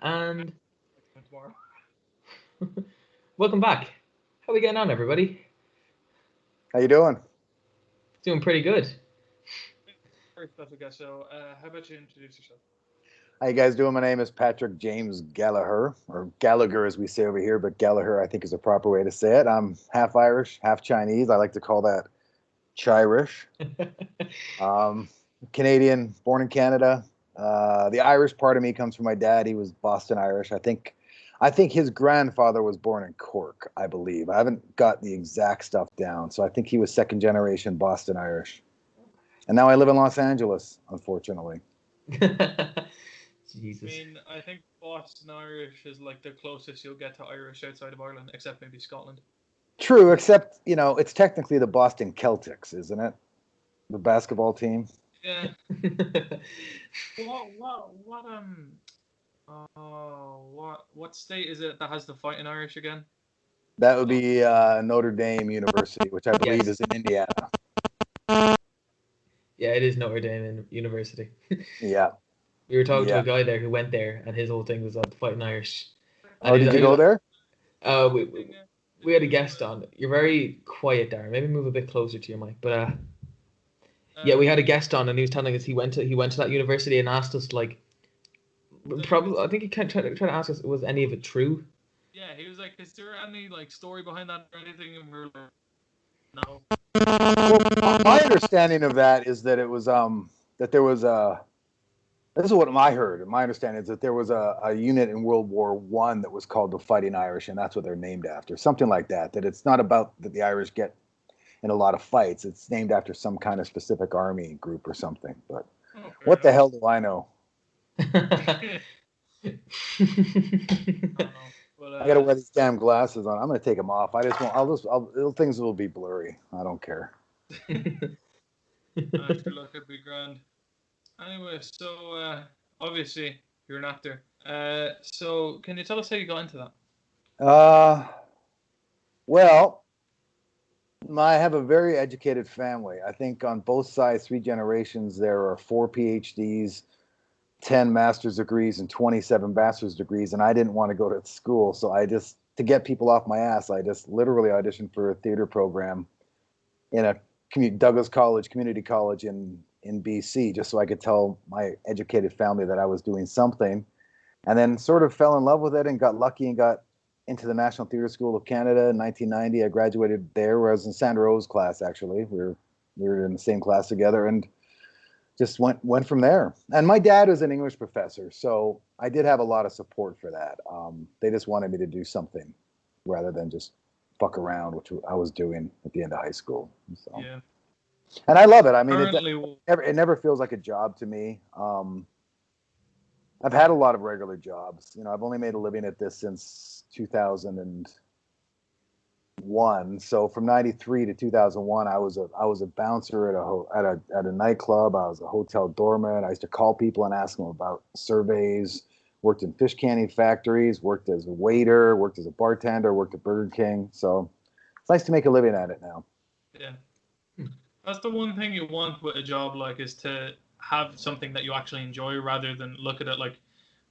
And Tomorrow. welcome back. How we getting on, everybody? How you doing? Doing pretty good. Very special guest. So, how about you introduce yourself? How you guys doing? My name is Patrick James Gallagher, or Gallagher as we say over here, but Gallagher I think is a proper way to say it. I'm half Irish, half Chinese. I like to call that Chirish. Canadian, born in Canada. The Irish part of me comes from my dad. He was Boston Irish. I think his grandfather was born in Cork, I believe. I haven't got the exact stuff down, so I think he was second generation Boston Irish. And now I live in Los Angeles, unfortunately. Jesus. I think Boston Irish is like the closest you'll get to Irish outside of Ireland, except maybe Scotland. True, except, it's technically the Boston Celtics, isn't it? The basketball team. Yeah. What state is it that has the Fighting Irish again? That would be Notre Dame University, which I believe Yes. is in Indiana. Yeah, it is Notre Dame University. Yeah. We were talking to Yeah. a guy there who went there, and his whole thing was on the Fighting Irish. Oh, did you go there? We had a guest on. You're very quiet, Darren. Maybe move a bit closer to your mic. But yeah, we had a guest on, and he was telling us he went to that university and asked us like, probably I think he tried to ask us, was any of it true? Yeah, he was like, "Is there any like story behind that or anything?" And we were like, "No." Well, my understanding of that is that it was that there was a. This is what I heard. My understanding is that there was a unit in World War I that was called the Fighting Irish, and that's what they're named after. Something like that. That it's not about that the Irish get in a lot of fights. It's named after some kind of specific army group or something. But what the hell do I know? I don't know. But, I gotta wear these damn glasses on. I'm gonna take them off. I just won't. Things will be blurry. I don't care. After luck, it'd be grand. Anyway, so obviously you're an actor. So can you tell us how you got into that? Well, I have a very educated family. I think on both sides, 3 generations, there are 4 PhDs, 10 master's degrees, and 27 bachelor's degrees. And I didn't want to go to school, so to get people off my ass, I just literally auditioned for a theater program in a Douglas College, community college in BC, just so I could tell my educated family that I was doing something, and then sort of fell in love with it and got lucky and got into the National Theatre School of Canada in 1990. I graduated there, where I was in Sandra O's class, actually. We were in the same class together, and just went from there. And my dad was an English professor, so I did have a lot of support for that. They just wanted me to do something rather than just fuck around, which I was doing at the end of high school. So. Yeah. And I love it. I mean, Currently, it never feels like a job to me. I've had a lot of regular jobs. I've only made a living at this since 2001. So from '93 to 2001, I was a bouncer at a nightclub. I was a hotel doorman. I used to call people and ask them about surveys. Worked in fish canning factories. Worked as a waiter. Worked as a bartender. Worked at Burger King. So it's nice to make a living at it now. yeah. That's the one thing you want with a job, like, is to have something that you actually enjoy rather than look at it like,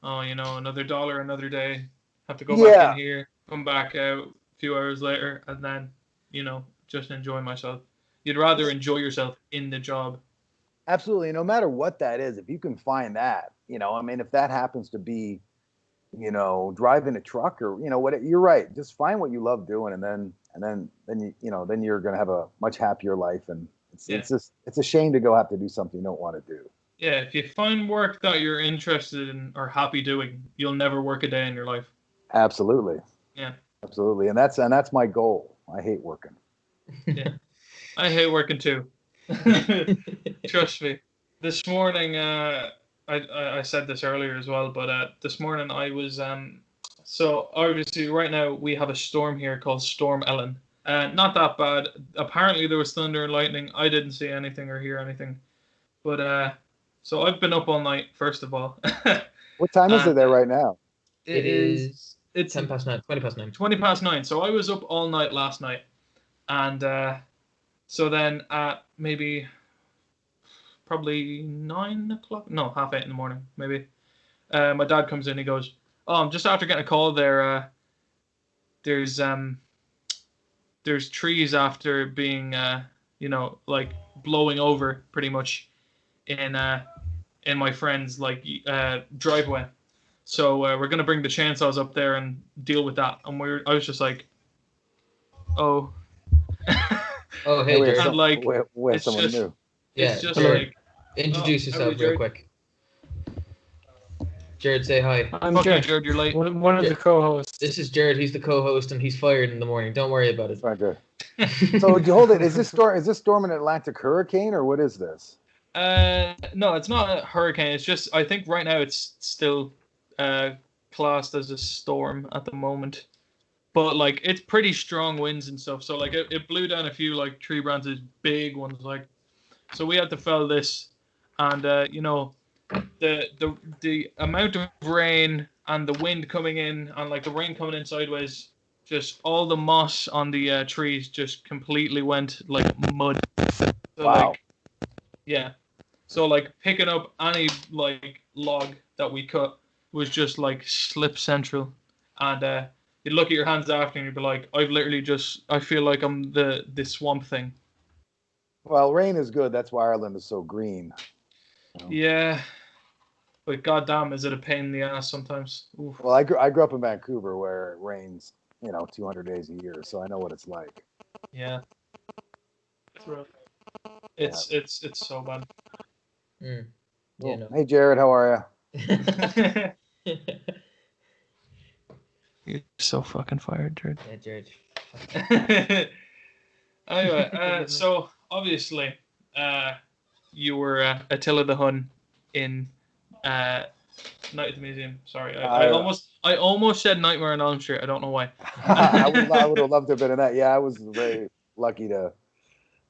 oh, another dollar, another day, have to go back in here, come back out a few hours later, and then, just enjoy myself. You'd rather enjoy yourself in the job. Absolutely. No matter what that is, if you can find that, if that happens to be, driving a truck or, what, you're right. Just find what you love doing. And then then you're going to have a much happier life. And it's a shame to go have to do something you don't want to do. Yeah. If you find work that you're interested in or happy doing, you'll never work a day in your life. Absolutely. Yeah. Absolutely. And that's my goal. I hate working. Yeah. I hate working too. Trust me. This morning, I said this earlier as well, but this morning I was so obviously right now we have a storm here called Storm Ellen. Not that bad. Apparently there was thunder and lightning. I didn't see anything or hear anything. But so I've been up all night, first of all. What time is it there right now? It's 10 past 9, 20 past 9. 20 past 9. So I was up all night last night. And so then at maybe probably 9 o'clock, no, 7:30 in the morning, maybe. My dad comes in, he goes, just after getting a call there. There's trees after being like blowing over pretty much in my friend's like driveway. So we're gonna bring the chainsaws up there and deal with that. And I was just like, oh. Oh, hey, Jared. And like, we have it's someone just, new. it's just Jared, like, introduce yourself Jared. real quick. Jared, say hi. I'm Fuck you, Jared. Jared, you're late. One of the co-hosts. This is Jared. He's the co-host, and he's fired in the morning. Don't worry about it. Right, good. So hold it. Is this storm an Atlantic hurricane or what is this? No, it's not a hurricane. It's just, I think right now it's still classed as a storm at the moment. But like, it's pretty strong winds and stuff. So like, it blew down a few like tree branches, big ones. Like, so we had to fell this, and the amount of rain and the wind coming in, and like the rain coming in sideways, just all the moss on the trees just completely went like mud. So, Wow. Like, yeah. So like picking up any like log that we cut was just like slip central, and you'd look at your hands after and you'd be like, I feel like I'm the Swamp Thing. Well, rain is good. That's why Ireland is so green. Yeah. But goddamn, is it a pain in the ass sometimes? Oof. Well, I grew up in Vancouver where it rains, 200 days a year, so I know what it's like. Yeah. It's rough. It's so bad. Mm. Cool. Yeah, no. Hey, Jared, how are you? You're so fucking fired, Jared. Yeah, Jared. Anyway, so obviously, you were Attila the Hun in Night at the Museum. Sorry, I almost said Nightmare on Elm Street. I don't know why. I would have loved to have been in that. Yeah, I was very lucky to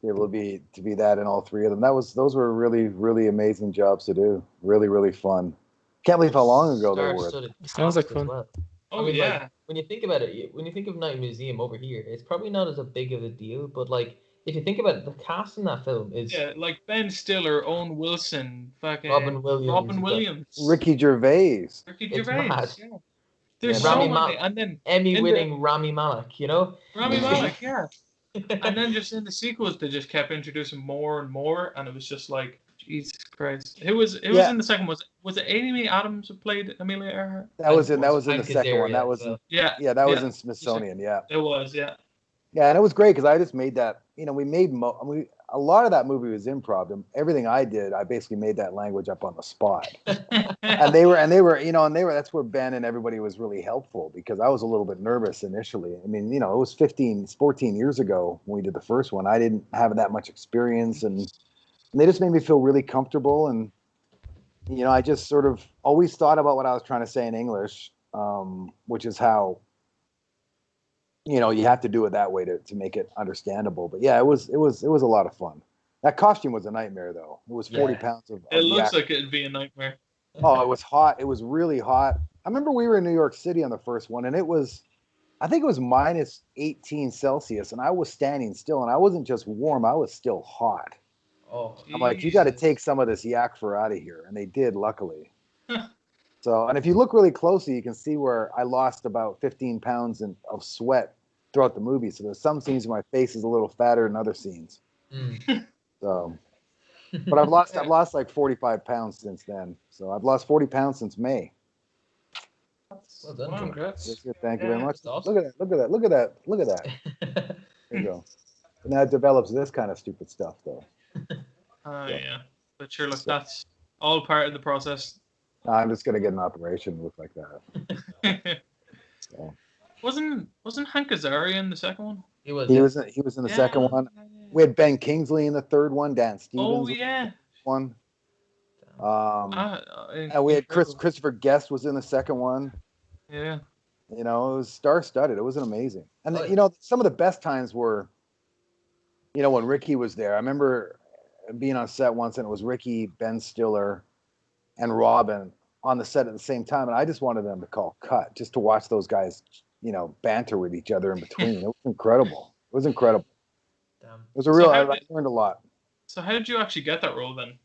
be able to be that in all three of them. Those were really, really amazing jobs to do. Really, really fun. Can't believe how long ago they were. Sounds like fun. Well. Oh, I mean, yeah. like, when you think about it, when you think of Night Museum over here, it's probably not as a big of a deal. But like, if you think about it, the cast in that film is like Ben Stiller, Owen Wilson, fucking Robin Williams, Ricky Gervais. Ricky It's Gervais. mad. Yeah. There's Rami so many, and then Emmy-winning Rami Malek, Rami Malek, yeah. And then just in the sequels, they just kept introducing more and more, and it was just like, Jesus Christ. Who was in the second one? Was it Amy Adams who played Amelia Earhart? That was in the second one. That was was in Smithsonian. Yeah. It was, yeah. Yeah, and it was great because I just made that. We made a lot of that movie was improv. And everything I did, I basically made that language up on the spot. and they were, that's where Ben and everybody was really helpful because I was a little bit nervous initially. I mean, it was 14 years ago when we did the first one. I didn't have that much experience, and they just made me feel really comfortable. And I just sort of always thought about what I was trying to say in English, which is how. You have to do it that way to make it understandable. But yeah, it was a lot of fun. That costume was a nightmare though. It was 40 pounds of it looks like it'd be a nightmare. Oh, it was hot. It was really hot. I remember we were in New York City on the first one, and I think it was minus 18 Celsius, and I was standing still, and I wasn't just warm, I was still hot. Oh, I'm like, you got to take some of this yak fur out of here, and they did, luckily. So, and if you look really closely, you can see where I lost about 15 pounds of sweat throughout the movie. So there's some scenes where my face is a little fatter than other scenes. So, but I've lost like 45 pounds since then. So I've lost 40 pounds since May. Well done. Congrats. Thank you very much. Awesome. Look at that. There you go. And now it develops this kind of stupid stuff, though. Yeah. But sure, look, that's all part of the process. I'm just gonna get an operation and look like that. So. Wasn't Hank Azaria in the second one? He was in the second one. We had Ben Kingsley in the third one. Dan Stevens. Oh yeah. One. And we had Christopher Guest was in the second one. Yeah. It was star-studded. It was amazing. And some of the best times were, when Ricky was there. I remember being on set once, and it was Ricky, Ben Stiller, and Robin on the set at the same time, and I just wanted them to call cut just to watch those guys, banter with each other in between. It was incredible. Damn. It was I learned a lot. So how did you actually get that role then?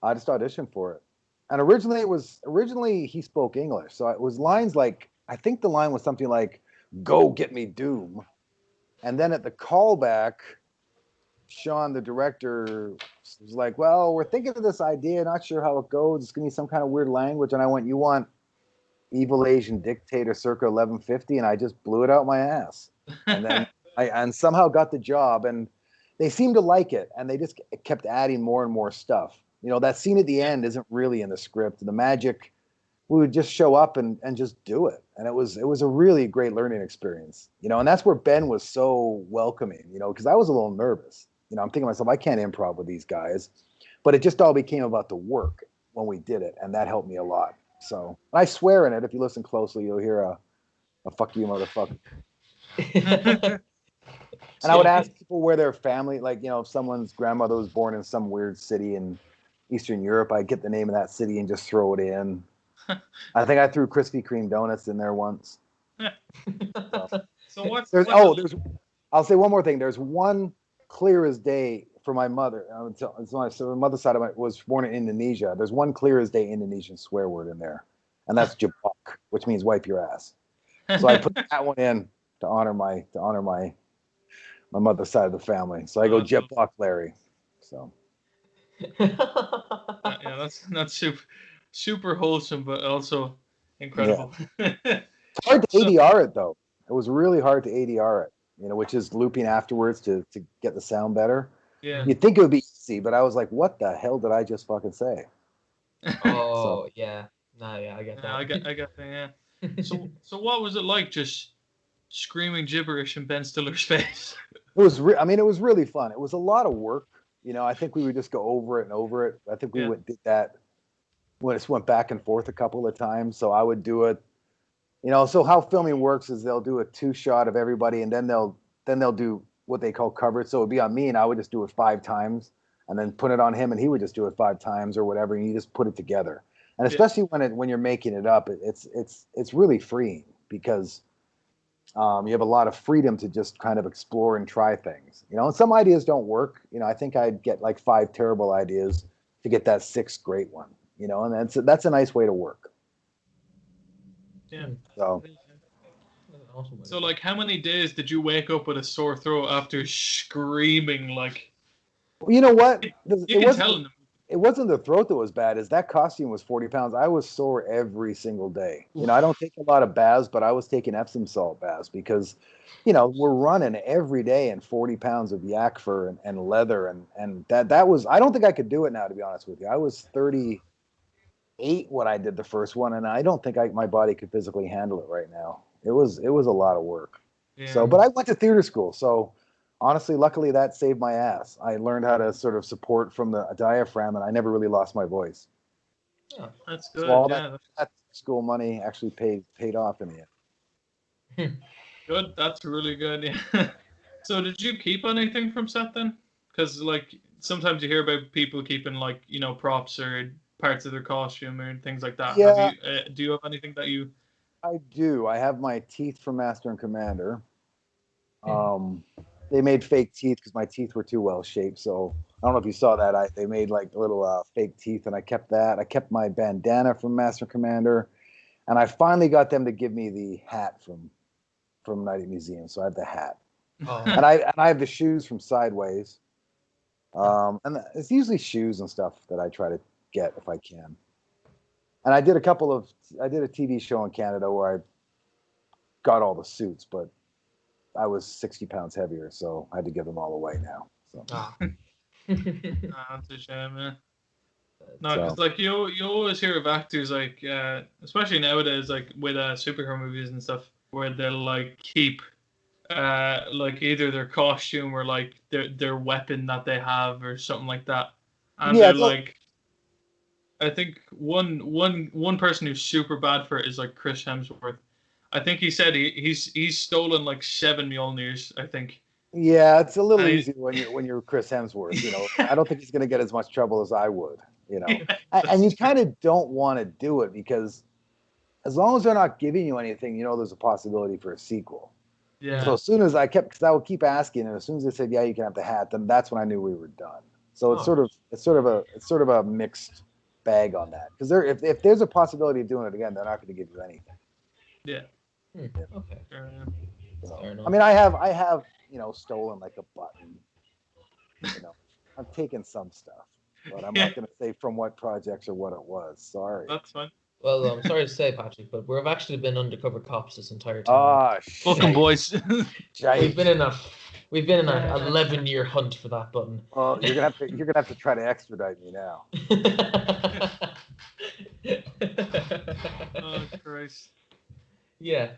I just auditioned for it. And originally he spoke English, so it was lines like, I think the line was something like, "Go get me Doom," and then at the callback, Sean, the director, was like, "Well, we're thinking of this idea, not sure how it goes. It's gonna be some kind of weird language." And I went, "You want evil Asian dictator circa 1150?" And I just blew it out my ass. And then I somehow got the job, and they seemed to like it, and they just kept adding more and more stuff. That scene at the end isn't really in the script. The magic, we would just show up and just do it. And it was a really great learning experience, and that's where Ben was so welcoming, because I was a little nervous. I'm thinking to myself, I can't improv with these guys, but it just all became about the work when we did it. And that helped me a lot. So I swear in it, if you listen closely, you'll hear a "fuck you, motherfucker." And I would ask people where their family, like, if someone's grandmother was born in some weird city in Eastern Europe, I'd get the name of that city and just throw it in. I think I threw Krispy Kreme donuts in there once. So I'll say one more thing. There's one clear as day for my mother. So the mother's side of was born in Indonesia. There's one clear as day Indonesian swear word in there, and that's jebak, which means wipe your ass. So I put that one in to honor my mother's side of the family. So I go jebak Larry. So yeah, that's super wholesome, but also incredible. Yeah. It's hard to ADR it though. It was really hard to ADR it, which is looping afterwards to get the sound better. Yeah. You'd think it would be easy, but I was like, what the hell did I just fucking say? Oh, yeah. No, yeah, I get that. I get that, yeah. So what was it like just screaming gibberish in Ben Stiller's face? It was it was really fun. It was a lot of work. I think we would just go over it and over it. I think we did that when it went back and forth a couple of times. So I would do it. So how filming works is they'll do a 2-shot of everybody, and then they'll do what they call coverage. So it would be on me, and I would just do it 5 times, and then put it on him, and he would just do it 5 times or whatever, and you just put it together. And especially when you're making it up, it's really freeing because you have a lot of freedom to just kind of explore and try things. And some ideas don't work. I think I'd get like 5 terrible ideas to get that 6th great one. And that's a nice way to work. Yeah. So like, how many days did you wake up with a sore throat after screaming like? You know what? It wasn't the throat that was bad. Is that costume was 40 pounds. I was sore every single day. I don't take a lot of baths, but I was taking Epsom salt baths because, we're running every day and 40 pounds of yak fur and leather and that was. I don't think I could do it now, to be honest with you. I was 38 when I did the first one, and I don't think my body could physically handle it right now. It was a lot of work. Yeah. So, but I went to theater school, so honestly, luckily that saved my ass. I learned how to sort of support from the diaphragm, and I never really lost my voice. Oh, that's good. So all that school money actually paid off in the end. Good. That's really good. Yeah. So did you keep anything from set then? Because like sometimes you hear about people keeping like props or parts of their costume or things like that. Yeah. Do you have anything that you? I do. I have my teeth from Master and Commander. They made fake teeth because my teeth were too well shaped. So I don't know if you saw that. They made like little fake teeth, and I kept that. I kept my bandana from Master and Commander, and I finally got them to give me the hat from Night at Museum. So I have the hat, and I have the shoes from Sideways. And it's usually shoes and stuff that I try to get if I can. And I did a TV show in Canada where I got all the suits, but I was 60 pounds heavier, so I had to give them all away now. So. That's a shame, man. No, because like you always hear of actors like, especially nowadays, like with superhero movies and stuff, where they'll like keep, like either their costume or like their weapon that they have or something like that, and they're like. I think one person who's super bad for it is like Chris Hemsworth. I think he said he's stolen like 7 Mjolnirs, I think. Yeah, it's a little easy when you're Chris Hemsworth. I don't think he's going to get as much trouble as I would. And you kind of don't want to do it because as long as they're not giving you anything, there's a possibility for a sequel. Yeah. So as soon as because I would keep asking, and as soon as they said, "Yeah, you can have the hat," then that's when I knew we were done. So it's sort of a mixed bag on that because if there's a possibility of doing it again, they're not going to give you anything. Yeah. Okay. So, Fair enough. I mean, I have stolen like a button. I've taken some stuff, but I'm not going to say from what projects or what it was. Sorry. That's fine. Well, I'm sorry to say, Patrick, but we've actually been undercover cops this entire time. Ah, Welcome, boys. We've been in a 11-year hunt for that button. Well, you're gonna have to try to extradite me now. Oh Christ. Yeah.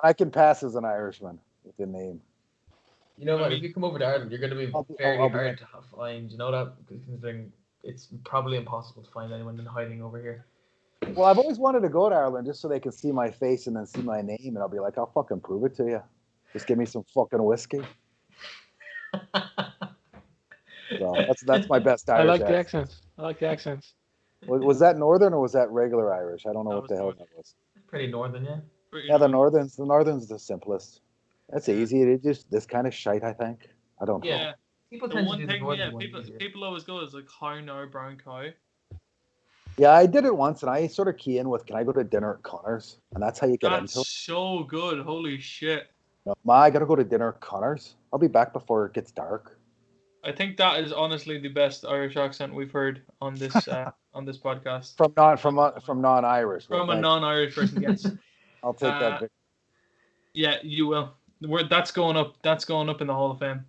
I can pass as an Irishman with the name. You know what? If you come over to Ireland, you're going to be fairly I'll be hard to find. You know that? Considering it's probably impossible to find anyone in hiding over here. Well, I've always wanted to go to Ireland just so they can see my face and then see my name, and I'll be like, I'll fucking prove it to you. Just give me some fucking whiskey. So that's my best Irish. I like the accents. Was that Northern or was that regular Irish? I don't know what the hell that was. Pretty Northern, yeah. Yeah, the Northern's the simplest. That's easy. It just this kind of shite, I think. I don't know. Yeah. People The tend one to do thing, the Northern one people easier. always go is like cow now, brown cow. Yeah, I did it once, and I sort of key in with, "Can I go to dinner at Connor's?" And that's how you get That's into it. so good. Holy shit. No, I gotta go to dinner at Connor's. I'll be back before it gets dark. I think that is honestly the best Irish accent we've heard on this on this podcast. From non-Irish. From a non-Irish person, yes. I'll take that. Yeah, you will. That's going up. That's going up in the Hall of Fame.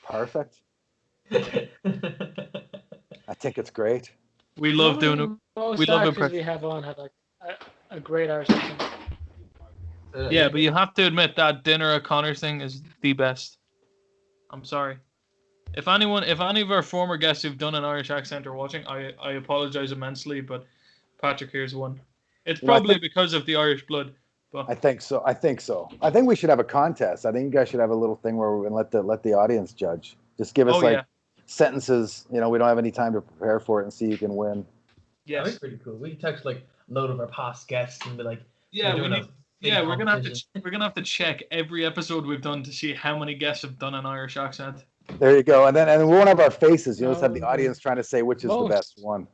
Perfect. I think it's great. We love doing it. We love it. We have on had like a great Irish accent. Yeah, but you have to admit that dinner at Connor's thing is the best. I'm sorry. If any of our former guests who've done an Irish accent are watching, I apologize immensely, but Patrick here's one. It's probably because of the Irish blood. But I think so. I think we should have a contest. I think you guys should have a little thing where we can let the audience judge. Just give us sentences. We don't have any time to prepare for it and see who can win. Yeah, that's pretty cool. We can text like a load of our past guests and be like, we're gonna have to check every episode we've done to see how many guests have done an Irish accent. There you go, and then we won't have our faces. You'll just have the audience trying to say which is the best one.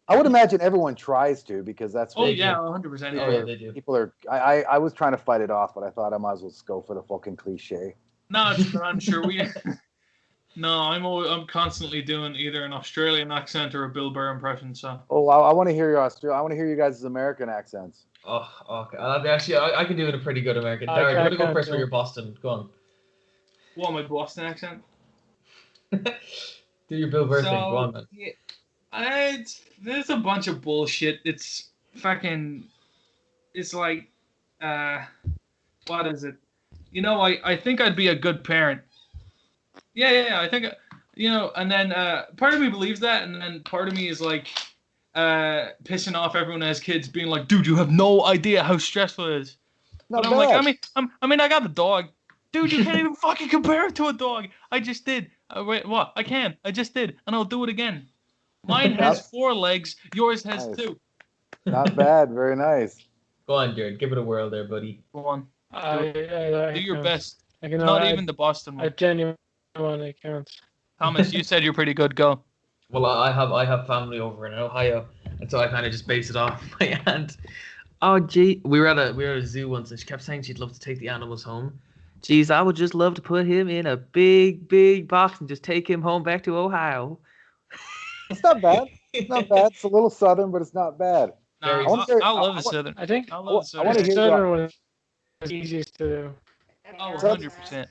I would imagine everyone tries to because that's. 100%. Oh, yeah, they do. People are. I was trying to fight it off, but I thought I might as well just go for the fucking cliche. No, I'm sure we. No, I'm constantly doing either an Australian accent or a Bill Burr impression. So. Oh, I want to hear your Australian. I want to hear you guys' American accents. Oh, okay. I can do it a pretty good American. Darren, you want to go first for your Boston? Go on. What, my Boston accent? Do your Bill Burr thing. Go on, man. Yeah, there's a bunch of bullshit. It's fucking. It's like, what is it? I think I'd be a good parent. Yeah. I think, and then part of me believes that, and then part of me is like, pissing off everyone who has kids, being like, dude, you have no idea how stressful it is. But I'm like, I got a dog. Dude, you can't even fucking compare it to a dog. I just did. Wait, what? I can. I just did. And I'll do it again. Mine has 4 legs. Yours has 2. Not bad. Very nice. Go on, Jared. Give it a whirl there, buddy. Go on. Do your best. Even the Boston one. I genuinely can't. Thomas, you said you're pretty good. Go. Well, I have family over in Ohio, and so I kind of just base it off my aunt. Oh, gee, we were at a zoo once, and she kept saying she'd love to take the animals home. Geez, I would just love to put him in a big, big box and just take him home back to Ohio. It's not bad. It's not bad. It's a little southern, but it's not bad. No, I love the southern. I think I love the southern. I want to hear southern was easiest to do. Oh, 100%.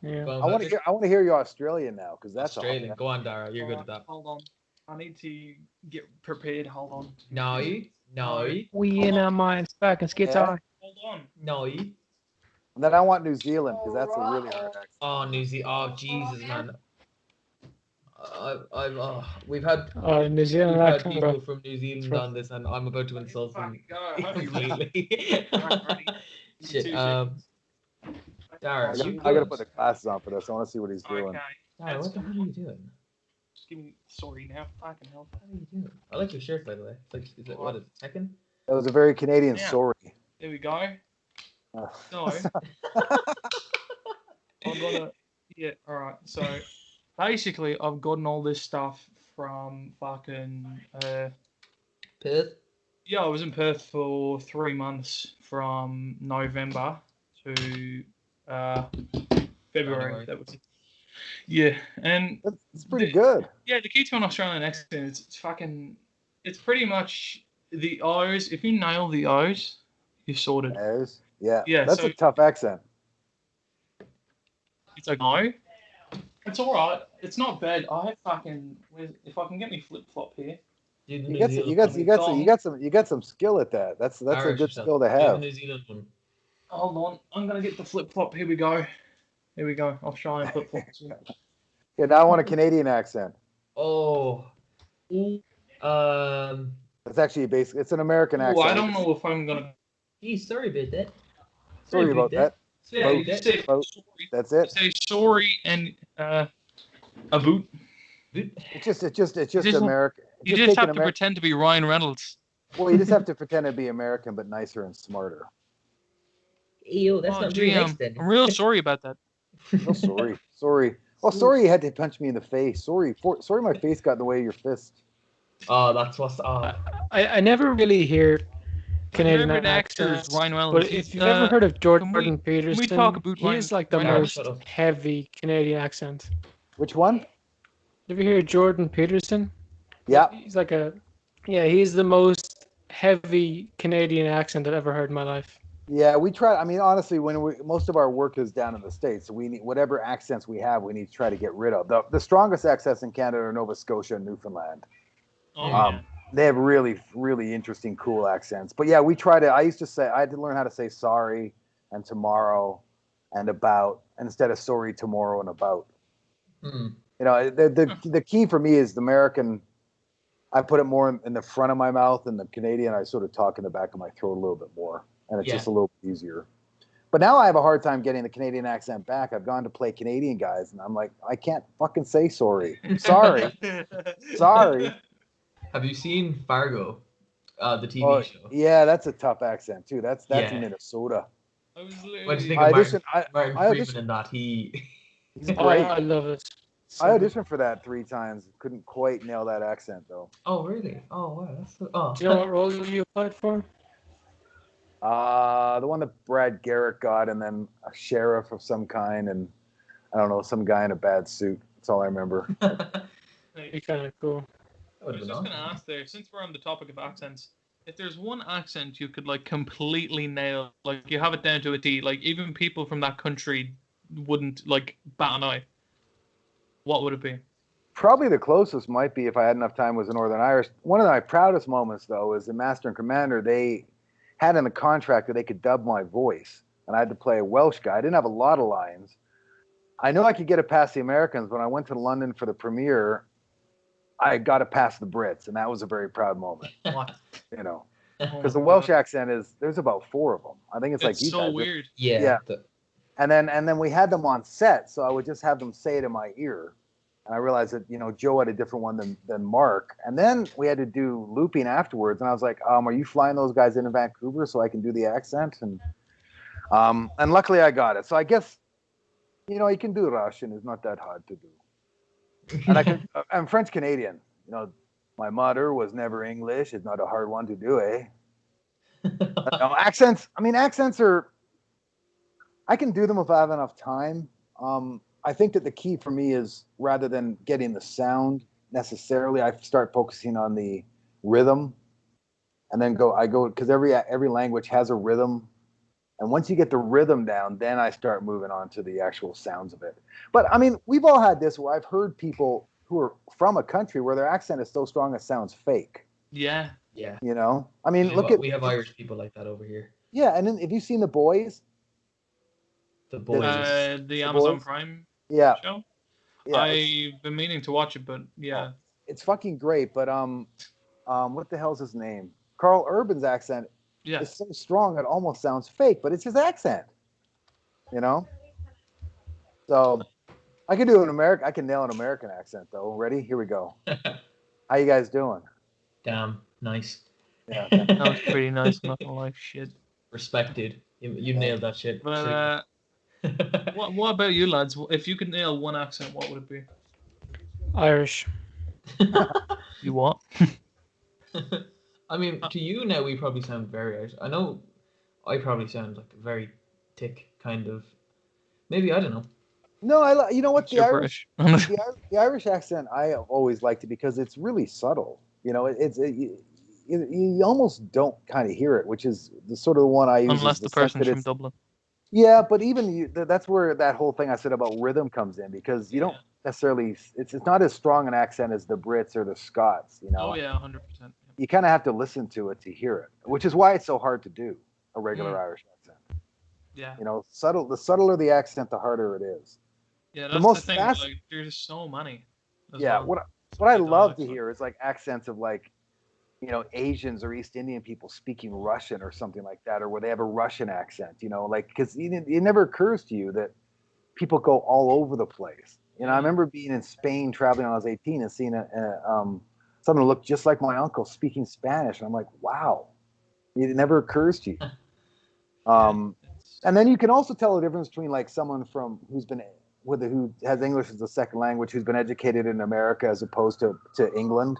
Yeah. I want to hear your Australian now because that's Australian. Go on, Dara. You're good at that. Hold on. I need to get prepared. Hold on. No. We in our minds back and skits on. Hold on. No. And then I want New Zealand because that's a really hard accent. Oh, New Zealand. Oh, Jesus, man. We've had New Zealand people from New Zealand on this, and I'm about to insult them completely. Shit. Dara, I gotta put the glasses on for this. I want to see what he's doing. Okay. Dara, what the hell are you doing? Just give me sorry now. Fucking hell. What are you doing? I like your shirt, by the way. It's like, is it second? That was a very Canadian sorry. There we go. No. I'm gonna. Yeah. All right. So basically, I've gotten all this stuff from fucking Perth. yeah, I was in Perth for 3 months from November to February. January. That was it. Yeah, and That's pretty good. yeah, the key to an Australian accent is it's pretty much the O's. If you nail the O's, you're sorted. Yeah, Yeah, that's so- a tough accent. It's like no. It's alright. It's not bad. If I can get me flip flop here. You got some skill at that. That's a good skill to have. New Zealand one. Hold on, I'm gonna get the flip flop. Here we go. I'll try and flip flop. Yeah, now I want a Canadian accent. Oh. It's actually it's an American accent. I don't know if I'm gonna. Geez, sorry about that. Sorry about that. Yeah, you say sorry. That's it. You say sorry and a boot. It's just just- American. You just have to pretend to be Ryan Reynolds. Well, you just have to pretend to be American, but nicer and smarter. Ew, that's not really nice then. I'm real sorry about that. Oh, sorry. Oh, sorry you had to punch me in the face. Sorry my face got in the way of your fist. Oh, that's what's. I never really hear Canadian Favorite actor is accents. Ryan Reynolds. But if you've ever heard of Jordan can we Peterson, talk about he is like the Ryan most Reynolds? heavy Canadian accent. Which one? Have you heard Jordan Peterson? Yeah. He's the most heavy Canadian accent I've ever heard in my life. Yeah, we try. I mean, honestly, most of our work is down in the States, so we need whatever accents we have, we need to try to get rid of. The strongest accents in Canada are Nova Scotia and Newfoundland. They have really, really interesting, cool accents. But yeah, we try to. I had to learn how to say sorry and tomorrow and about instead of sorry, tomorrow, and about. Mm. You know, the key for me is the American. I put it more in the front of my mouth, and the Canadian I sort of talk in the back of my throat a little bit more. And it's just a little bit easier. But now I have a hard time getting the Canadian accent back. I've gone to play Canadian guys, and I'm like, I can't fucking say sorry. Sorry. Sorry. Have you seen Fargo, the TV show? Yeah, that's a tough accent, too. That's Minnesota. What do you think of Martin Freeman in that? He's great. I love it. I auditioned for that 3 times. Couldn't quite nail that accent, though. Oh, really? Oh, wow. Do you know what role you applied for? The one that Brad Garrett got, and then a sheriff of some kind, and I don't know, some guy in a bad suit. That's all I remember. You're kind of cool. I was just going to ask there, since we're on the topic of accents, if there's one accent you could like completely nail, like you have it down to a T, like even people from that country wouldn't like bat an eye, what would it be? Probably the closest might be, if I had enough time, was the Northern Irish. One of my proudest moments, though, is in Master and Commander. They had in the contract that they could dub my voice, and I had to play a Welsh guy. I didn't have a lot of lines. I know I could get it past the Americans. When I went to London for the premiere, I got it past the Brits, and that was a very proud moment. What? You know, because the Welsh accent there's about 4 of them. I think it's like you so guys. weird. Yeah. And then we had them on set, so I would just have them say it in my ear. And I realized that, Joe had a different one than Mark. And then we had to do looping afterwards. And I was like, are you flying those guys into Vancouver so I can do the accent? And luckily I got it. So I guess, you can do Russian. It's not that hard to do. And I'm French Canadian. My mother was never English. It's not a hard one to do, eh? Accents are, I can do them if I have enough time. I think that the key for me is, rather than getting the sound necessarily, I start focusing on the rhythm, and then because every language has a rhythm, and once you get the rhythm down, then I start moving on to the actual sounds of it. But I mean, we've all had this where I've heard people who are from a country where their accent is so strong it sounds fake. Yeah. Yeah. I mean, we have Irish people like that over here. Yeah, and then have you seen The Boys? The Boys. The Amazon Boys? Prime Yeah, show. I've been meaning to watch it, but yeah. It's fucking great. But what the hell's his name? Carl Urban's accent is so strong it almost sounds fake, but it's his accent. So I can do I can nail an American accent though. Ready? Here we go. How you guys doing? Damn, nice. Yeah. That was pretty nice, not gonna lie. Shit. Respected. You nailed that shit. But what about you lads? If you could nail one accent, what would it be? Irish. You what? I mean, to you now, we probably sound very Irish. I know I probably sound like a very thick kind of. Maybe, I don't know. No, you know what, the You're Irish, British. the Irish accent, I have always liked it because it's really subtle. You know, you almost don't kind of hear it, which is the sort of the one I use. Unless the person's from Dublin. Yeah, but even that's where that whole thing I said about rhythm comes in, because you don't necessarily, it's not as strong an accent as the Brits or the Scots, you know. Oh yeah, 100%. You kind of have to listen to it to hear it, which is why it's so hard to do a regular Irish accent. Yeah. You know, the subtler the accent, the harder it is. Yeah, that's the thing. Like, there's so many. Yeah, well. what I love to hear is like accents of, like, you know, Asians or East Indian people speaking Russian or something like that, or where they have a Russian accent, you know, like, because it never occurs to you that people go all over the place. You know, I remember being in Spain traveling when I was 18 and seeing someone who looked just like my uncle speaking Spanish, and I'm like, wow, it never occurs to you. And then you can also tell the difference between like someone who has English as a second language, who's been educated in America as opposed to England.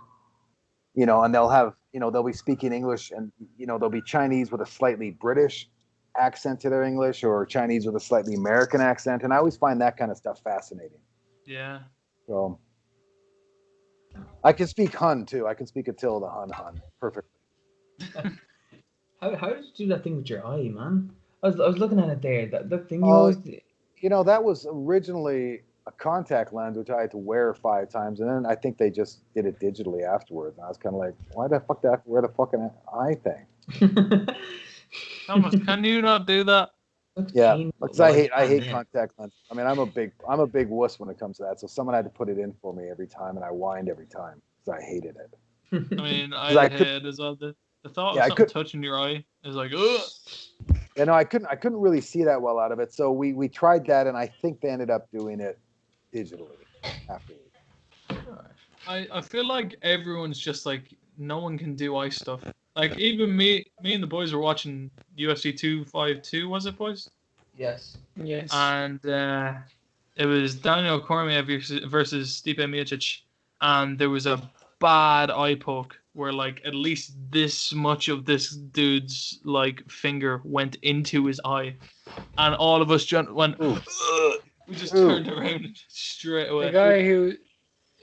You know, and they'll be speaking English, and, you know, they'll be Chinese with a slightly British accent to their English, or Chinese with a slightly American accent. And I always find that kind of stuff fascinating. Yeah. So I can speak Hun too. I can speak Attila the Hun perfectly. How did you do that thing with your eye, man? I was looking at it there. That thing you always. You know, that was originally a contact lens, which I had to wear 5 times, and then I think they just did it digitally afterwards. And I was kind of like, why the fuck do I have to wear the fucking eye thing? Thomas, can you not do that? Yeah, because I hate contact lenses. I mean, I'm a big wuss when it comes to that. So someone had to put it in for me every time, and I whined every time because I hated it. I mean, I hate as well. The thought of something touching your eye is like, ugh. You know, I couldn't really see that well out of it. So we tried that, and I think they ended up doing it digitally afterwards. I feel like everyone's just like, no one can do eye stuff. Like, even me and the boys were watching UFC 252, was it, boys? Yes. And it was Daniel Cormier versus Stipe Miocic, and there was a bad eye poke where, like, at least this much of this dude's, like, finger went into his eye, and all of us went, ugh. We just turned around straight away. The guy who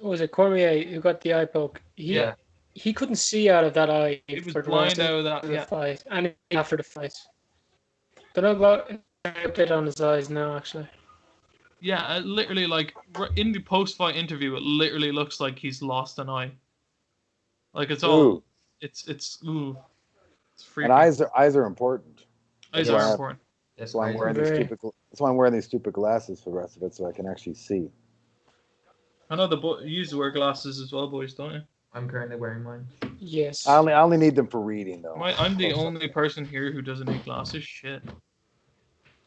was it, Cormier, who got the eye poke, he couldn't see out of that eye. He was blind out of that fight, and after the fight. Don't know about a bit on his eyes now, actually. Yeah, it literally, like, in the post-fight interview, it literally looks like he's lost an eye. Like, it's all, it's freaky. And eyes are important. Eyes are important. That's why I'm wearing these stupid glasses for the rest of it, so I can actually see. I know you used to wear glasses as well, boys, don't you? I'm currently wearing mine. Yes. I only need them for reading, though. I'm the only person here who doesn't need glasses. Shit.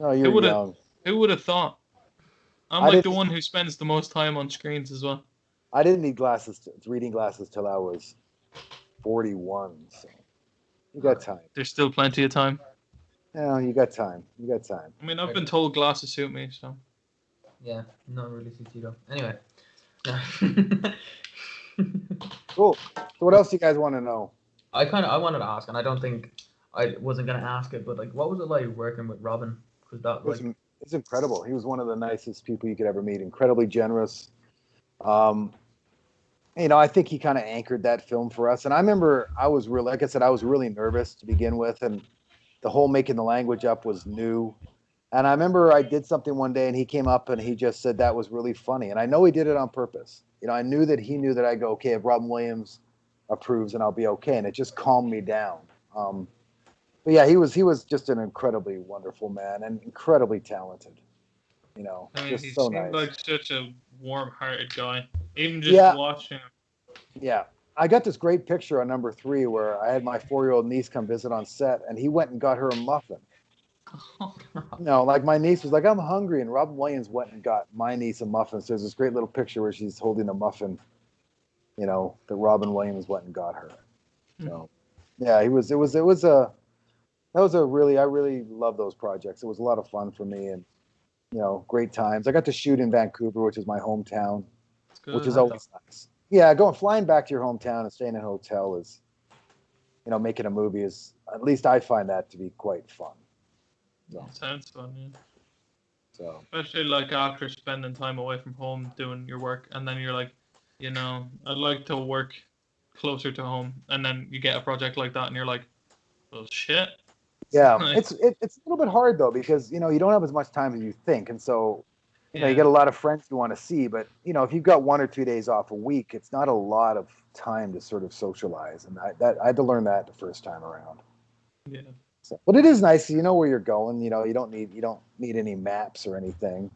Oh, you're young. Who would have thought? I'm like the one who spends the most time on screens as well. I didn't need reading glasses till I was 41. So you got time. There's still plenty of time. Yeah, you got time. I mean, I've been told glasses suit me, so. Yeah, not really suits you though. Anyway. Cool. So what else do you guys want to know? I wanted to ask, and I don't think I wasn't gonna ask it, but like, what was it like working with Robin? Because that it's incredible. He was one of the nicest people you could ever meet. Incredibly generous. You know, I think he kind of anchored that film for us. And I remember I was really nervous to begin with, and the whole making the language up was new. And I remember I did something one day, and he came up and he just said that was really funny. And I know he did it on purpose. You know, I knew that he knew that I go, okay, if Robin Williams approves, and I'll be okay. And it just calmed me down. But yeah, he was just an incredibly wonderful man and incredibly talented. You know, I mean, just he so seemed nice. like such a warm-hearted guy. Even just watching him. Yeah. I got this great picture on number 3 where I had my 4-year-old niece come visit on set, and he went and got her a muffin. No, like my niece was like, I'm hungry, and Robin Williams went and got my niece a muffin. So there's this great little picture where she's holding a muffin, you know, that Robin Williams went and got her. So yeah, I really love those projects. It was a lot of fun for me, and, you know, great times. I got to shoot in Vancouver, which is my hometown, which is always nice. Yeah, flying back to your hometown and staying in a hotel is, making a movie is, at least I find that to be quite fun. So, Sounds fun, yeah. So. Especially like after spending time away from home doing your work, and then you're like, I'd like to work closer to home, and then you get a project like that, and you're like, well, shit. Yeah, Nice. it's a little bit hard though because you don't have as much time as you think, and so you get a lot of friends you want to see, but if you've got 1 or 2 days off a week, it's not a lot of time to sort of socialize, and I had to learn that the first time around. Yeah. So, but it is nice, you know where you're going. You don't need any maps or anything.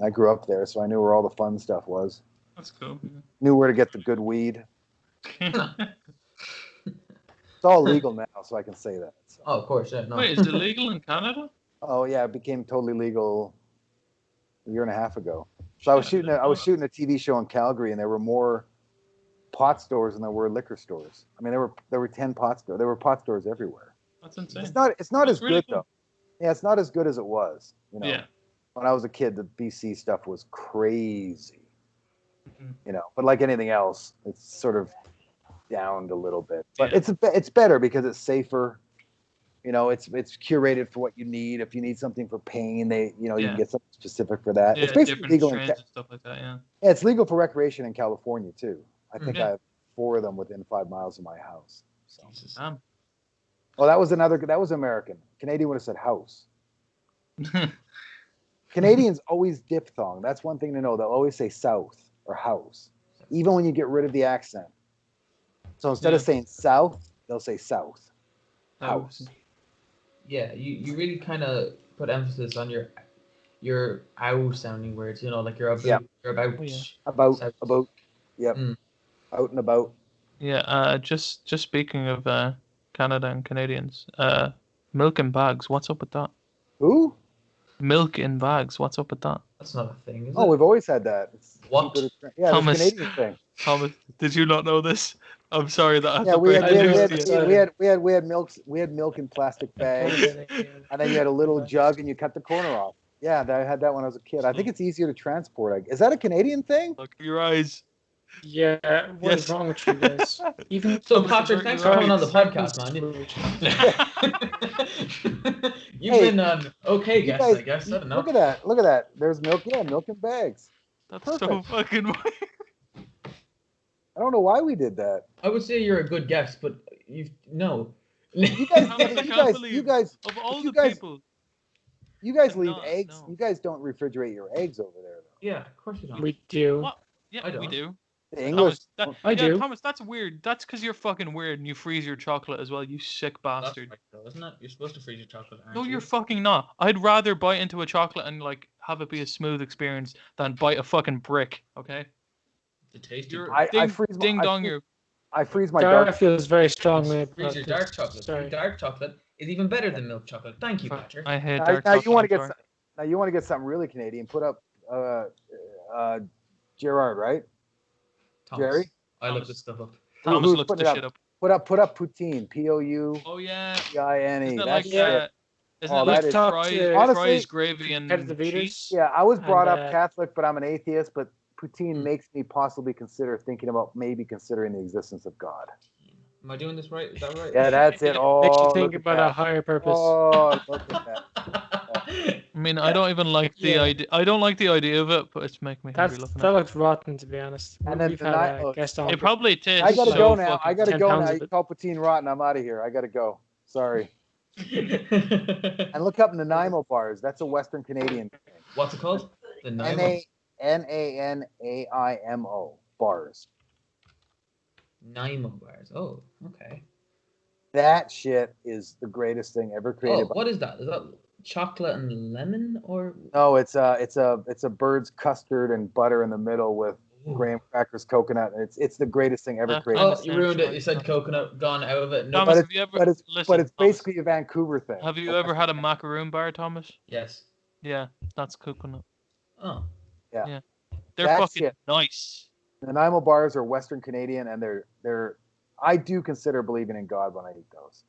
I grew up there, so I knew where all the fun stuff was. That's cool. Yeah. Knew where to get the good weed. It's all legal now, so I can say that. So. Oh, of course, yeah. No. Wait, is it legal in Canada? Oh yeah, it became totally legal a year and a half ago. So I was shooting a TV show in Calgary, and there were more pot stores than there were liquor stores. I mean, there were 10 pot stores. There were pot stores everywhere. That's insane. It's not as really good though. Yeah, it's not as good as it was. Yeah. When I was a kid, the BC stuff was crazy. Mm-hmm. But like anything else, it's sort of downed a little bit. But Yeah. it's better because it's safer. It's curated for what you need. If you need something for pain, you can get something specific for that. Yeah, It's basically different legal strains and stuff like that. Yeah. Yeah, it's legal for recreation in California too. I think Yeah. I have 4 of them within 5 miles of my house. So. Damn. Oh, that was American. Canadian would have said house. Canadians always diphthong. That's one thing to know. They'll always say south or house, even when you get rid of the accent. So instead of saying south, they'll say south. House. Yeah, you really kind of put emphasis on your ow sounding words. Like you're about. Yeah. You're about. Oh, yeah. About. Yep. Out and about. Yeah. Just speaking of Canada and Canadians, milk in bags. What's up with that? Who? Milk in bags. What's up with that? That's not a thing, is it? Oh, we've always had that. What? Yeah, Thomas. it's a Canadian thing. Thomas, did you not know this? I'm sorry that I have Yeah, to break I the knew news it. to you. we had milk in plastic bags, and then you had a little jug, and you cut the corner off. Yeah, I had that when I was a kid. I think it's easier to transport. Is that a Canadian thing? Look at your eyes. Yeah, what is Yes. wrong with you guys? Even So Patrick, thanks for coming on the podcast, man. You've been an okay guest, I guess. I don't know. Look at that. There's milk. Yeah, milk in bags. That's Perfect. so fucking weird. I don't know why we did that. I would say you're a good guest, but no. You guys, Thomas, I can't believe of all the people. You guys leave No, eggs. no. You guys don't refrigerate your eggs over there, though. Yeah, of course you don't. we do. What? Yeah, I don't. we do. The English. I do. Thomas, that's weird. That's because you're fucking weird and you freeze your chocolate as well, you sick That's bastard. right, though, isn't it? You're supposed to freeze your chocolate, aren't No, you? you're fucking not. I'd rather bite into a chocolate and like have it be a smooth experience than bite a fucking brick. Okay. The tasty. You're I freeze my- ding I dong. freeze- Your I freeze my Dara dark. feels very strongly Freeze about your this. dark chocolate. Sorry. Your dark chocolate is even better than milk chocolate. Thank you, Patrick. I hate Now, dark now chocolate. you want to I'm get sorry. now you want to get something really Canadian. Put up Gerard, right? Thomas, Jerry? I look this stuff up. Thomas Who's looks putting the it shit up? up. Put up poutine. Poutine. Oh yeah. Isn't Isn't it That's like shit. isn't Oh, it like that is- fries, Honestly, fries, gravy, and head of the cheese? Beaters. Yeah, I was brought And, up Catholic, but I'm an atheist. But poutine Hmm. makes me possibly thinking about maybe considering the existence of God. Am I doing this right? Is that right? Yeah, that's it. Oh, Makes you think look at about a that. higher purpose. Oh, look at that. I mean, I don't even like the Yeah. idea. I don't like the idea of it, but it's making me hungry looking That at it. looks rotten, to be honest. And then We've the had night- a guest on. It probably tastes. I gotta so go now. fucking- I gotta 10 go pounds now. of You it. call poutine rotten. I'm out of here. I gotta go. Sorry. What's And look up Nanaimo bars. That's a Western Canadian thing. it called? The Nanaimo. Nanaimo bars. Nanaimo bars. Oh, okay. That shit is the greatest thing ever created. Oh, what is that? Is that chocolate and lemon or? No, it's a bird's custard and butter in the middle with graham crackers, coconut. It's the greatest thing ever created. Oh, you ruined it. You said coconut, gone out of it. No, Thomas, But have you ever? But it's Thomas, basically a Vancouver thing. Have you ever had a macaroon bar, Thomas? yes. Yeah, that's coconut. Oh, They're That fucking shit. nice. Nanaimo bars are Western Canadian, and they're. I do consider believing in God when I eat those.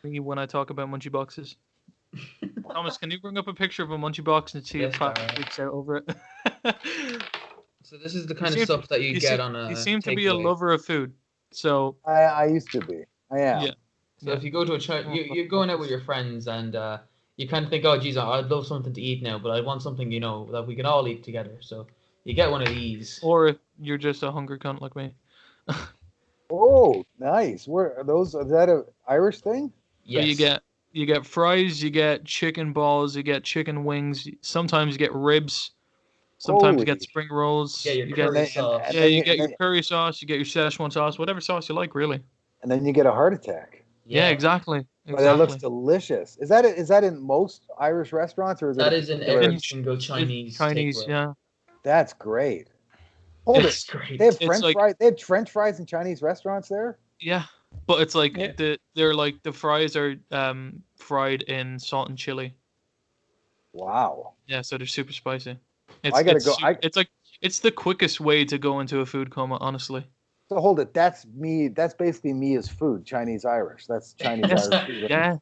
Me when I talk about munchie boxes. Thomas, can you bring up a picture of a munchie box and see Yes, if Pat alright. freaks out over it? So this is the kind of stuff that you get on a You seem to be a takeaway. lover of food. So I used to be. I am. yeah. So if you go to you're going out with your friends and you kind of think, oh, geez, I'd love something to eat now, but I want something, that we can all eat together. So you get one of these. Or if you're just a hungry cunt like me. Oh, nice. Where are those? Is that an Irish thing? Yes. So you get fries, you get chicken balls, you get chicken wings. Sometimes you get ribs. Sometimes you get Holy. spring rolls. Yeah, your you curry get sauce. and yeah, then you you- get and your then- curry sauce, you get your Szechuan sauce, whatever sauce you like, really. And then you get a heart attack. Yeah, exactly. But that looks Exactly. delicious. Is that in most Irish restaurants, or is That it? is in particular- every single Chinese takeaway. yeah. That's great. Hold That's it. great. They have It's French like- fries. They have French fries in Chinese restaurants there. Yeah. But it's like Yeah. they're like the fries are fried in salt and chili. Wow. Yeah, so they're super spicy. I gotta go- It's the quickest way to go into a food coma, honestly. So hold it. That's me. That's basically me as food. Chinese Irish. That's Chinese Yes. Irish food. right? Yeah.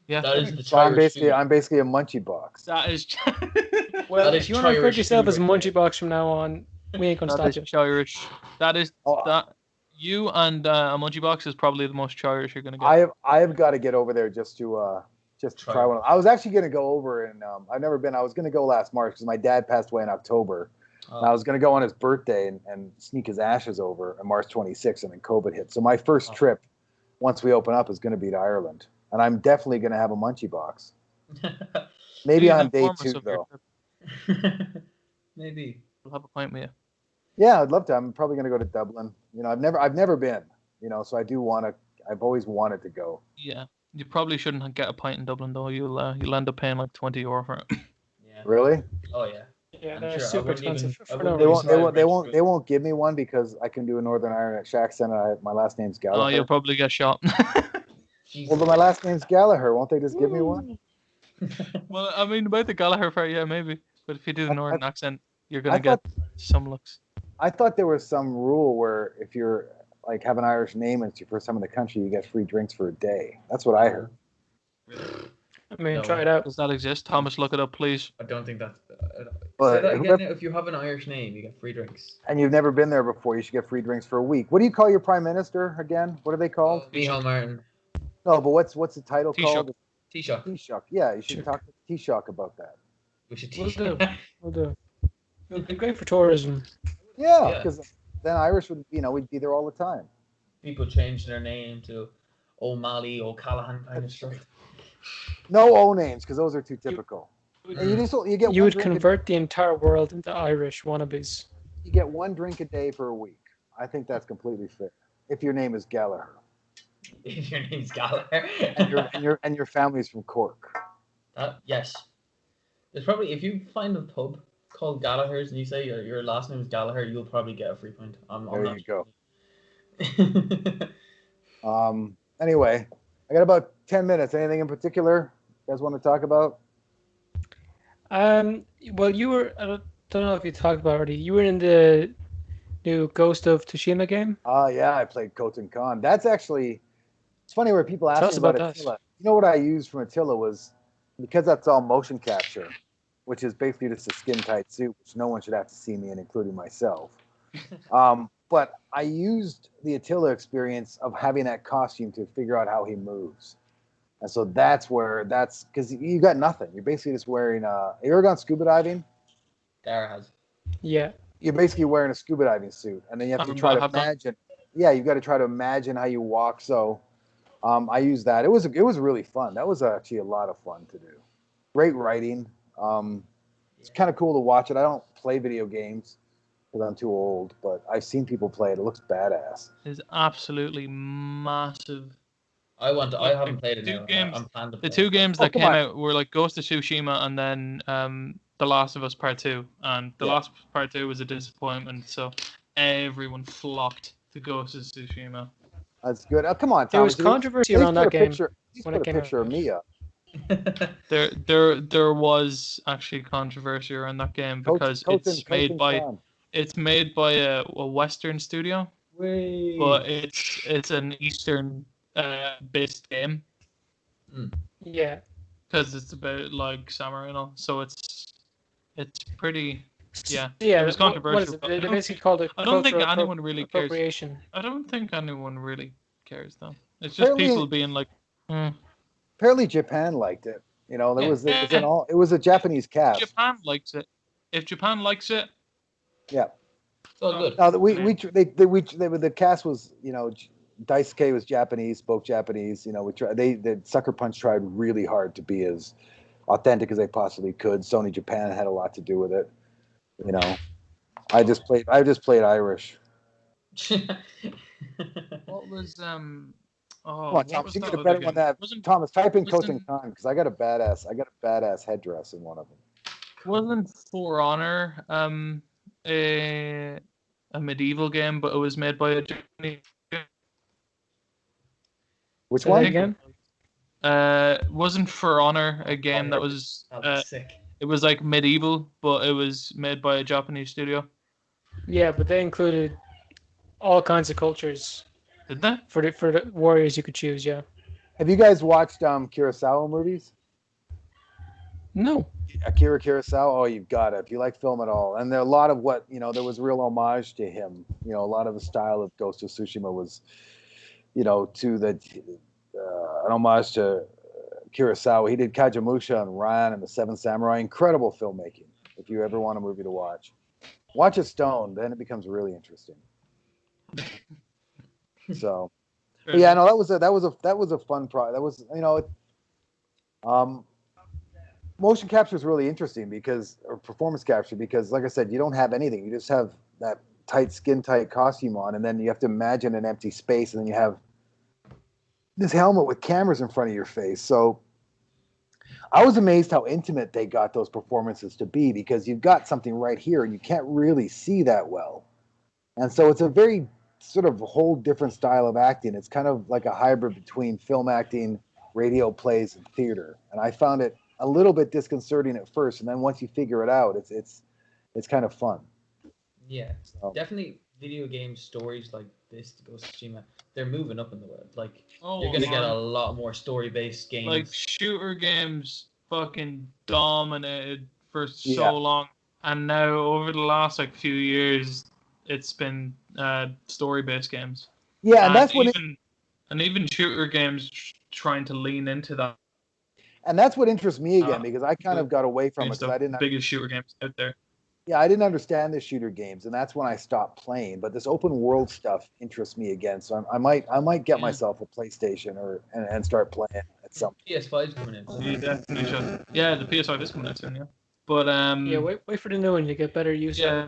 Yeah. That is the So I'm Irish food. basically a munchie box. That is Well, That is if you want to refer Irish to yourself food as right Munchie Box from now on, we ain't gonna That stop is you. Irish. That is Oh, that. You and a munchie box is probably the most Irish you're gonna get. I have got to get over there just to try one. I was actually going to go over and I've never been. I was going to go last March because my dad passed away in October. Oh. And I was going to go on his birthday and sneak his ashes over on March 26th, and then COVID hit. So my first trip, once we open up, is going to be to Ireland, and I'm definitely going to have a munchie box. Maybe on day 2 though. Maybe. We'll have a pint with you. Yeah, I'd love to. I'm probably going to go to Dublin. I've never been. So I do want to. I've always wanted to go. Yeah. You probably shouldn't get a pint in Dublin though. You'll end up paying like €20 for it. Yeah. Really? Oh yeah. Yeah, I'm they're sure I super wouldn't even- expensive. I For no wouldn't They reason. won't. They won't give me one because I can do a Northern Irish accent. My last name's Oh, Gallagher. you'll probably get shot. Jesus. Well, but my last name's Gallagher. Won't they just give me one? Well, I mean, about the Gallagher part, yeah, maybe. But if you do the northern accent, you're I gonna get some looks. I thought there was some rule where if you're like have an Irish name and it's your first time in the country, you get free drinks for a day. That's what I heard. I mean, No. try it out. Does that exist? Thomas, look it up, please. I don't think that's. But Say that again. whoever- If you have an Irish name, you get free drinks. And you've never been there before, you should get free drinks for a week. What do you call your prime minister again? What are they called? Michal Martin. No, but what's the title Taoiseach. called? Taoiseach. Taoiseach. Yeah, you should Sure. talk to Taoiseach about that. We should We'll teach. do. We'll do. It'll be great for tourism. Yeah, Yeah. because then Irish would, we'd be there all the time. People change their name to O'Malley, O'Callaghan kind of stuff. No O names because those are too typical. And you get You one would drink convert the entire world into Irish wannabes. you get one drink a day for a week. I think that's completely fair. If your name is Gallagher If your name's Gallagher. and your family's from Cork. Yes. There's probably, if you find a pub called Gallagher's and you say your last name is Gallagher, you'll probably get a free pint. There you go. go. Anyway, I got about 10 minutes. Anything in particular you guys want to talk about? Well, you were. I don't know if you talked about it already. You were in the new Ghost of Tsushima game. Yeah, I played Khotan Khan. That's actually, it's funny where people ask Tell me us about about that. Attila. You know what I used from Attila was, because that's all motion capture, which is basically just a skin-tight suit, which no one should have to see me in, including myself. But I used the Attila experience of having that costume to figure out how he moves. And so that's because you got nothing. You're basically just wearing, you ever gone scuba diving? Dara has. Yeah. You're basically wearing a scuba diving suit, and then you have to try to imagine. Yeah, you've got to try to imagine how you walk. So, I used that. It was really fun. That was actually a lot of fun to do. Great writing. It's kind of cool to watch it. I don't play video games because I'm too old, but I've seen people play it. It looks badass. It's absolutely massive. I haven't played it two now. games- I'm planning to The play two it. games Oh, that come came on. out were like Ghost of Tsushima and then The Last of Us Part 2. And The Yeah. Last of Us Part 2 was a disappointment, so everyone flocked to Ghost of Tsushima. That's good. Come on, Thomas. There was controversy around that game when it Put a came picture out. of me up. There was actually controversy around that game because it's made by Khan. a Western studio, Whee. but it's an Eastern based game Yeah. because it's about like samurai and all. So it's pretty Yeah, Yeah, it was what is controversial. it? but They basically called it I don't think cultural anyone really cares. appropriation. I don't think anyone really cares though. It's just Apparently, people being like, apparently Japan liked it. You know, Yeah. it was a Japanese cast. Japan likes it. If Japan likes it, Yeah. It's all good. Now the cast was, you know, Daisuke was Japanese, spoke Japanese. You know, the Sucker Punch tried really hard to be as authentic as they possibly could. Sony Japan had a lot to do with it. You know, I just played Irish. what was Come on, what Thomas, was you that got a other better game? one. That Wasn't Thomas, type in wasn't- Coaching Time because I got a badass headdress in one of them. wasn't For Honor a medieval game, but it was made by a Japanese. Which Say one? that again? Wasn't For Honor a game that was sick. it was like medieval, but it was made by a Japanese studio. Yeah, but they included all kinds of cultures Did they? for the warriors you could choose. Yeah. Have you guys watched Kurosawa movies? No. Akira Kurosawa, oh, you've got it. If you like film at all, and there are a lot of what, you know, there was real homage to him. You know, a lot of the style of Ghost of Tsushima was, you know, to the an homage to Kurosawa. He did Kagemusha and Ran and the Seven Samurai. Incredible filmmaking. If you ever want a movie to watch it stoned, then it becomes really interesting. So, but yeah, no, that was a fun project. That was, you know, motion capture is really interesting or performance capture, because like I said, you don't have anything. You just have that skin tight costume on, and then you have to imagine an empty space, and then you have this helmet with cameras in front of your face. So I was amazed how intimate they got those performances to be, because you've got something right here and you can't really see that well. And so it's a very sort of whole different style of acting. It's kind of like a hybrid between film acting, radio plays, and theater. And I found it a little bit disconcerting at first, and then once you figure it out, it's kind of fun. Yeah, definitely video game stories like this, Ghost of Tsushima, they're moving up in the world. Like, you're going to get a lot more story-based games. Like, shooter games fucking dominated for so long. And now, over the last, like, few years, it's been story-based games. Yeah, and that's even shooter games trying to lean into that. And that's what interests me again, because I kind of got away from it because I didn't. Biggest shooter games out there. Yeah, I didn't understand the shooter games, and that's when I stopped playing. But this open world stuff interests me again, so I might get myself a PlayStation and start playing at some point. PS5's coming in. You definitely should. Yeah, the PS5 is coming out soon. Yeah, but yeah, wait for the new one. You get better use. Yeah,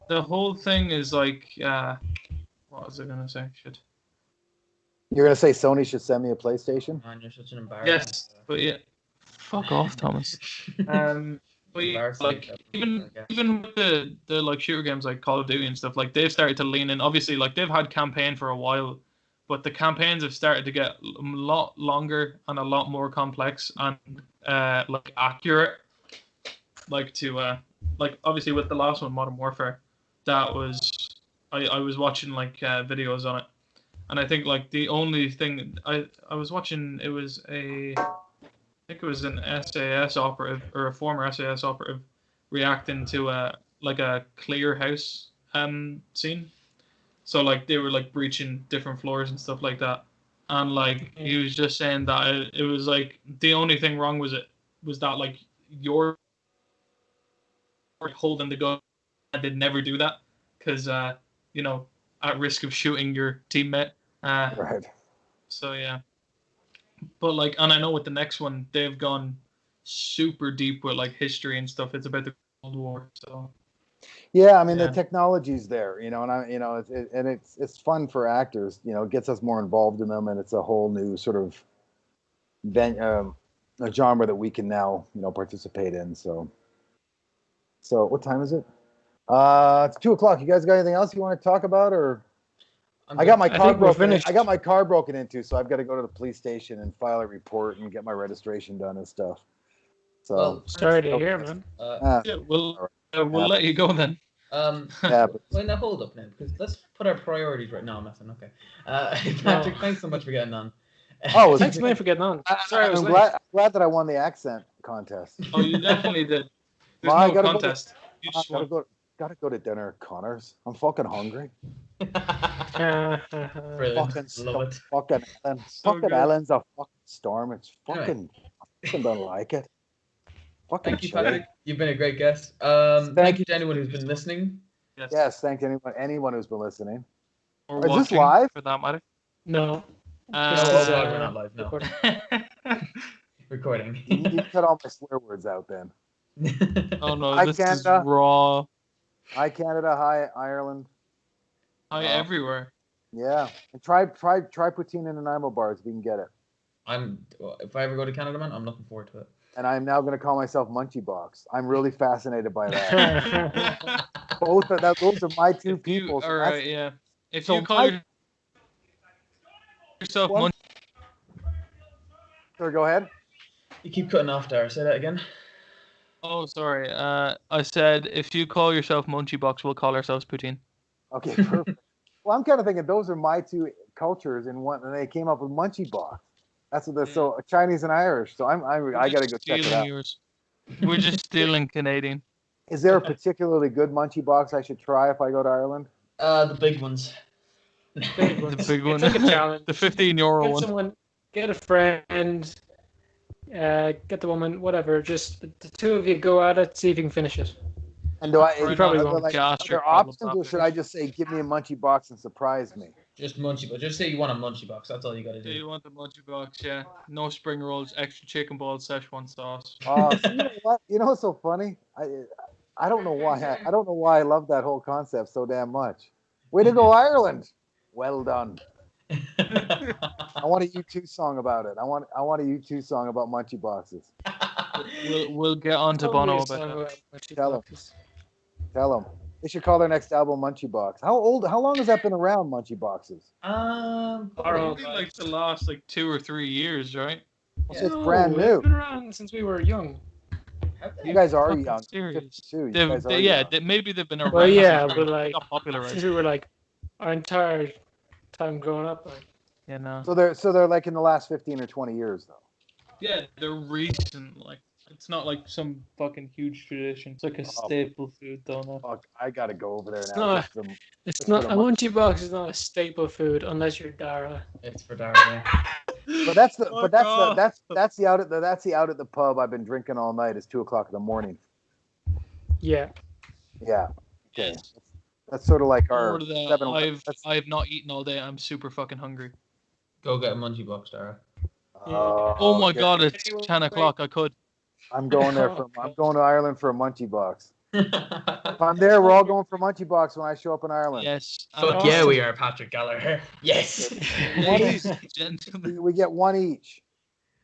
the whole thing is like, what was I gonna say? Shit. You're gonna say Sony should send me a PlayStation? Man, you're such an embarrassment. Yes, but yeah, fuck off, Thomas. But yeah, like even with the like shooter games like Call of Duty and stuff, like they've started to lean in. Obviously, like they've had campaign for a while, but the campaigns have started to get a lot longer and a lot more complex and like accurate. Like to like obviously with the last one, Modern Warfare, that was I was watching like videos on it, and I think like the only thing I was watching, it was I think it was an SAS operative or a former SAS operative reacting to a clear house scene. So like they were like breaching different floors and stuff like that, and like he was just saying that it was like the only thing wrong was that like you're holding the gun, and they'd never do that because you know, at risk of shooting your teammate. Right. So yeah. But like, and I know with the next one, they've gone super deep with like history and stuff. It's about the Cold War, so. Yeah, I mean the technology's there, you know, and it's fun for actors, you know, it gets us more involved in them, and it's a whole new sort of a genre that we can now, you know, participate in. So what time is it? It's 2:00. You guys got anything else you want to talk about, or? I got my car broken. I got my car broken into, so I've got to go to the police station and file a report and get my registration done and stuff. So well, sorry to hear, man. Yeah, we'll let you go then. Yeah, but well, now hold up now, because let's put our priorities right now. Nothing. Okay. Patrick, thanks so much for getting on. Oh, thanks, man, for getting on. Sorry, I'm glad that I won the accent contest. Oh, you definitely did. There's Well, no contest. just want. Gotta go to dinner at Connor's. I'm fucking hungry. Brilliant. Love it. Fucking Ellen. So Fucking good. Ellen's a fucking storm. It's Anyway. fucking. I fucking don't like it. Fucking Thank you, chilly. Patrick. You've been a great guest. Thank Thank you to anyone who's been listening. Yes, thank anyone who's been listening. Or Is this watching, live? for that matter. No. Oh, God, we're not live. No. Recording. Recording. You need to cut all my swear words out then. Oh no, Hi, this Canada. is raw. Hi Canada. Hi Ireland. Hi everywhere. Yeah, and try poutine in Nanaimo bars if you can get it. If I ever go to Canada, man, I'm looking forward to it. And I'm now going to call myself Munchie Box. I'm really fascinated by that. Both of that. Those are my two people. So All that's- right, yeah. If so you call my- yourself What? Munch, Sure, go ahead. You keep cutting off there. Say that again. oh sorry, I said if you call yourself Munchie Box, we'll call ourselves Poutine. Okay, perfect. Well, I'm kind of thinking those are my two cultures in one, and they came up with Munchie Box. That's what they're so Chinese and Irish. So I got to go check it out. Yours. We're just stealing Canadian. Is there a particularly good Munchie Box I should try if I go to Ireland? The big ones. Big The ones. big one. It's like a challenge. The 15-euro Get one. someone, get a friend, get the woman, whatever. Just the two of you go at it, see if you can finish it. And do I? Right Is probably there, won't. like, are Gastric there problems options, or after. should I just say, give me a Munchie Box and surprise me? Just munchie box. Just say you want a munchie box. That's all you gotta Do you do. want the Munchie Box? Yeah. No spring rolls, extra chicken balls, Szechuan sauce. So you know what? You know what's so funny? I don't know why. I don't know why I love that whole concept so damn much. Way to go, Ireland! Well done. I want a U2 song about it. I want a U2 song about Munchie Boxes. We'll get on to Bono about that. Tell 'em. Tell them they should call their next album Munchie Box. How long has that been around, Munchie Boxes? Probably like the last 2 or 3 years, right? So it's brand new. It's been around since we were young. You guys are Fucking young. serious. 52. You guys are Yeah, young. maybe they've been around. Well, yeah, since but they like got popularized. since we were like our entire time growing up. Like, You know. So they're like in the last 15 or 20 years though. Yeah, they're recent. It's not like some fucking huge tradition. It's like a staple food, though. No? Fuck, I gotta go over there It's now. not- Just it's Let's not put a 'em up. munchie box is not a staple food unless you're Dara. It's for Darren. but that's the Fuck that's off. the out at the pub I've been drinking all night. It's 2:00 in the morning. Yeah. Yeah. Okay. That's sort of like our Or the 7. I've not eaten all day. I'm super fucking hungry. Go get a munchie box, Dara. Oh my okay. god, it's 10 o'clock. I could. I'm going there for. Oh, I'm going to Ireland for a Munchie Box. If Fuck I'm there, we're all going for Munchie Box when I show up in Ireland. Yes. yeah, we are, Patrick Gallagher. Yes. Ladies and gentlemen. We get one each.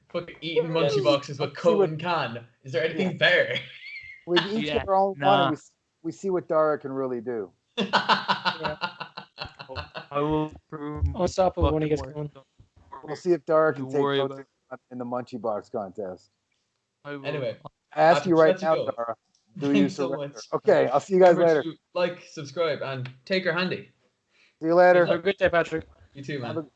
Fucking eating munchie boxes with coat and can. Is there anything better? We each Yeah, get our own one, nah. and we see what Dara can really do. I will prove Unstoppable when he gets fucking going. worth. We'll see if Dara can Don't take worry votes in the Munchie Box contest. I will. Anyway, I ask you right Let's now, go. Dara. Do you Thanks so surrender? much. Okay, I'll see you guys remember later. to like, subscribe, and take her handy. See you later. Have a good day, Patrick. You too, man. Have a